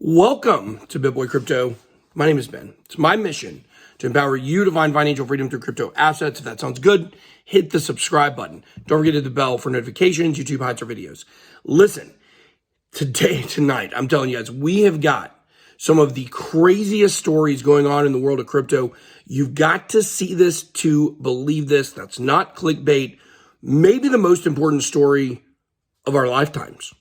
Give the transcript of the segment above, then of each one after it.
Welcome to BitBoy Crypto. My name is Ben. It's my mission to empower you to find financial freedom through crypto assets. If that sounds good, hit the subscribe button. Don't forget to hit the bell for notifications, YouTube highlights, or videos. Listen, tonight, I'm telling you guys, we have got some of the craziest stories going on in the world of crypto. You've got to see this to believe this. That's not clickbait. Maybe the most important story of our lifetimes.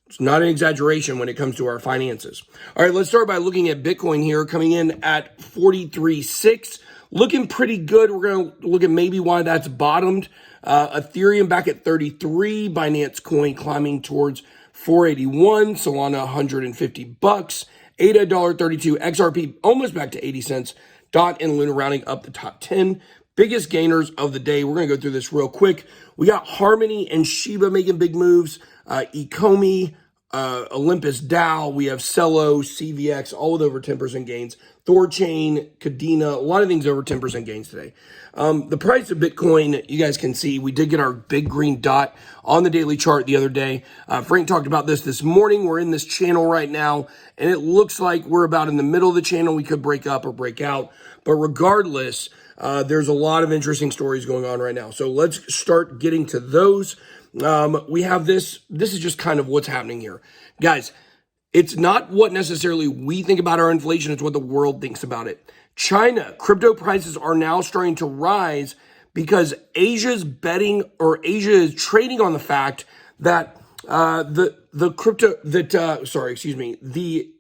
It's not an exaggeration when it comes to our finances. All right, let's start by looking at Bitcoin here, coming in at 43.6, looking pretty good. We're going to look at maybe why that's bottomed. Ethereum back at 33, Binance Coin climbing towards 481, Solana 150 bucks, ADA $1.32, XRP almost back to 80 cents, DOT and Luna rounding up the top 10. Biggest gainers of the day. We're going to go through this real quick. We got Harmony and Shiba making big moves. Ecomi, Olympus DAO. We have Cello, CVX, all with over 10% gains. Thorchain, Cadena, a lot of things over 10% gains today. The price of Bitcoin, you guys can see, we did get our big green dot on the daily chart the other day. Frank talked about this morning. We're in this channel right now, and it looks like we're about in the middle of the channel. We could break up or break out, but regardless, there's a lot of interesting stories going on right now. So let's start getting to those. We have this is just kind of what's happening here. Guys, it's not what necessarily we think about our inflation, it's what the world thinks about it. China, crypto prices are now starting to rise because Asia is trading on the fact that the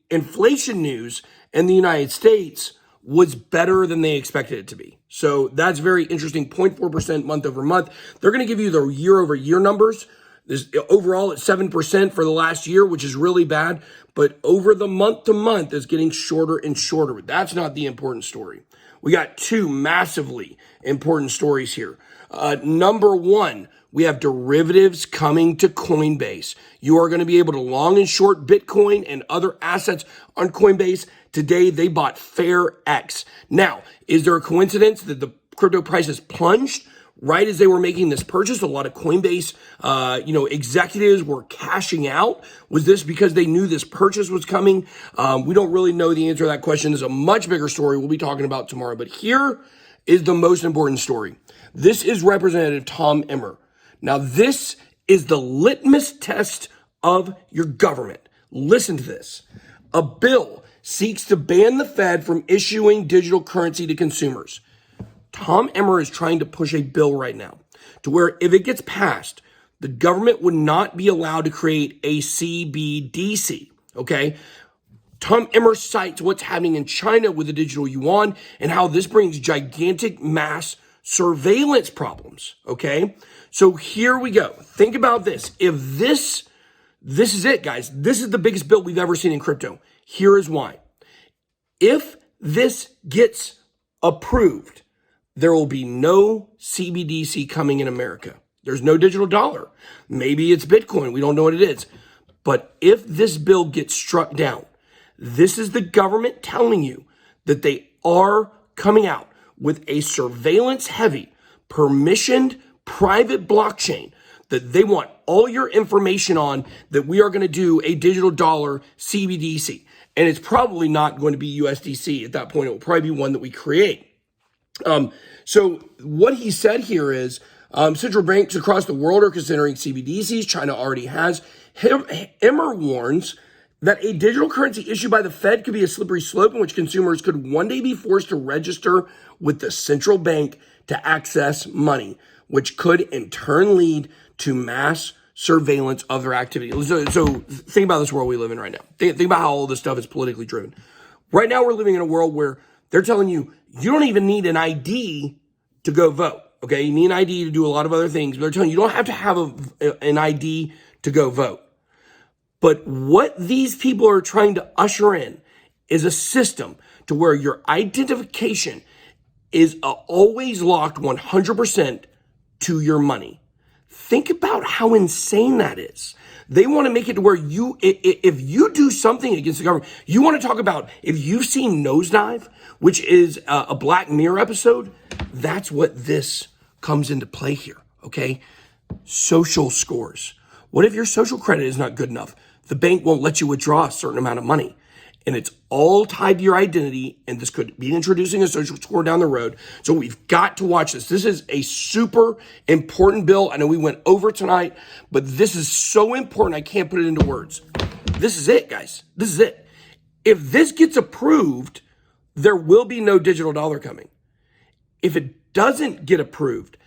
inflation news in the United States was better than they expected it to be. So that's very interesting. 0.4% month over month. They're going to give you the year over year numbers. This overall at 7% for the last year, which is really bad. But over the month to month is getting shorter and shorter. But that's not the important story. We got two massively important stories here. Number one, we have derivatives coming to Coinbase. You are going to be able to long and short Bitcoin and other assets on Coinbase. Today, they bought FairX. Now, is there a coincidence that the crypto prices plunged right as they were making this purchase? A lot of Coinbase, executives were cashing out. Was this because they knew this purchase was coming? We don't really know the answer to that question. There's a much bigger story we'll be talking about tomorrow. But here is the most important story. This is Representative Tom Emmer. Now, this is the litmus test of your government. Listen to this. A bill seeks to ban the Fed from issuing digital currency to consumers. Tom Emmer is trying to push a bill right now to where if it gets passed, the government would not be allowed to create a CBDC, okay? Tom Emmer cites what's happening in China with the digital yuan and how this brings gigantic mass surveillance problems, okay? So here we go. Think about this. If this is it, guys. This is the biggest bill we've ever seen in crypto. Here is why. If this gets approved, there will be no CBDC coming in America. There's no digital dollar. Maybe it's Bitcoin. We don't know what it is. But if this bill gets struck down, this is the government telling you that they are coming out with a surveillance-heavy, permissioned private blockchain that they want all your information on, that we are going to do a digital dollar CBDC. And it's probably not going to be USDC at that point. It will probably be one that we create. So what he said here is central banks across the world are considering CBDCs. China already has. Emmer warns that a digital currency issued by the Fed could be a slippery slope in which consumers could one day be forced to register with the central bank to access money, which could in turn lead to mass surveillance of their activity. So think about this world we live in right now. Think about how all this stuff is politically driven. Right now, we're living in a world where they're telling you, you don't even need an ID to go vote, okay? You need an ID to do a lot of other things, but they're telling you don't have to have an ID to go vote. But what these people are trying to usher in is a system to where your identification is always locked 100% to your money. Think about how insane that is. They want to make it to where if you do something against the government, you want to talk about, if you've seen Nosedive, which is a Black Mirror episode, that's what this comes into play here, okay? Social scores. What if your social credit is not good enough? The bank won't let you withdraw a certain amount of money. and it's all tied to your identity, and this could be introducing a social score down the road. So we've got to watch this. This is a super important bill. I know we went over tonight, but this is so important I can't put it into words. This is it, guys. This is it. If this gets approved, there will be no digital dollar coming. If it doesn't get approved,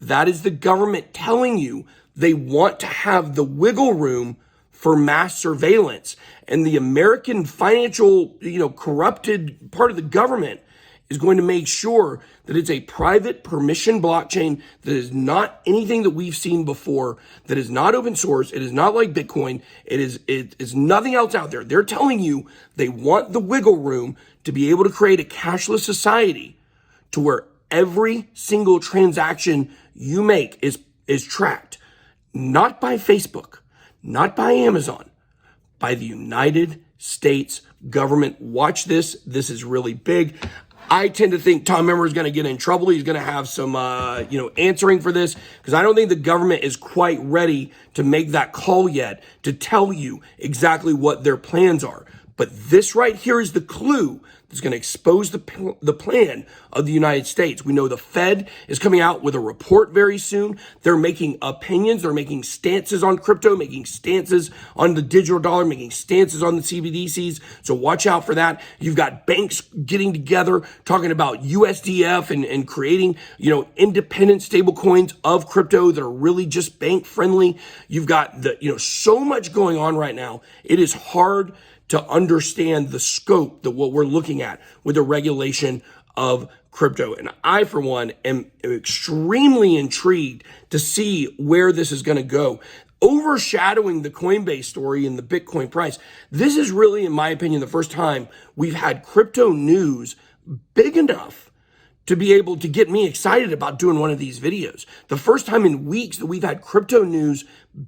that is the government telling you they want to have the wiggle room for mass surveillance. And the American financial, corrupted part of the government is going to make sure that it's a private permission blockchain that is not anything that we've seen before, that is not open source. It is not like Bitcoin. It is nothing else out there. They're telling you they want the wiggle room to be able to create a cashless society to where every single transaction you make is tracked, not by Facebook, not by Amazon, by the United States government. Watch this. This is really big. I tend to think Tom Emmer is going to get in trouble. He's going to have some, answering for this, because I don't think the government is quite ready to make that call yet to tell you exactly what their plans are. But this right here is the clue that's going to expose the plan of the United States. We know the Fed is coming out with a report very soon. They're making opinions. They're making stances on crypto, making stances on the digital dollar, making stances on the CBDCs. So watch out for that. You've got banks getting together, talking about USDF and creating, independent stable coins of crypto that are really just bank friendly. You've got so much going on right now. It is hard to understand the scope that what we're looking at with the regulation of crypto. And I, for one, am extremely intrigued to see where this is going to go. Overshadowing the Coinbase story and the Bitcoin price, this is really, in my opinion, the first time we've had crypto news big enough to be able to get me excited about doing one of these videos. The first time in weeks that we've had crypto news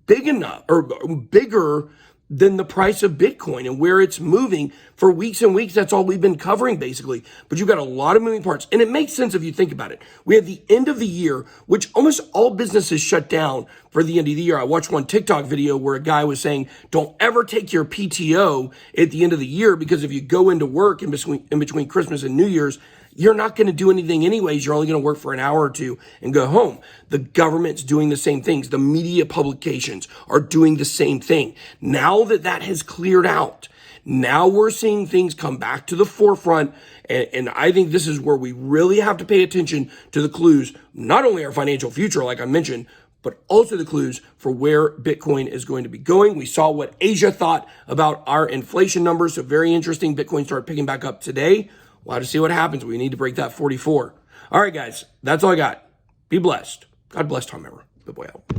big enough or bigger than the price of Bitcoin and where it's moving for weeks and weeks. That's all we've been covering, basically. But you've got a lot of moving parts. And it makes sense if you think about it. We have the end of the year, which almost all businesses shut down for the end of the year. I watched one TikTok video where a guy was saying, don't ever take your PTO at the end of the year, because if you go into work in between Christmas and New Year's, you're not going to do anything anyways. You're only going to work for an hour or two and go home. The government's doing the same things. The media publications are doing the same thing. Now that has cleared out, now we're seeing things come back to the forefront. And I think this is where we really have to pay attention to the clues, not only our financial future, like I mentioned, but also the clues for where Bitcoin is going to be going. We saw what Asia thought about our inflation numbers. So very interesting. Bitcoin started picking back up today. We'll have to see what happens. We need to break that 44. All right, guys, that's all I got. Be blessed. God bless Tom Emmer. Good boy out.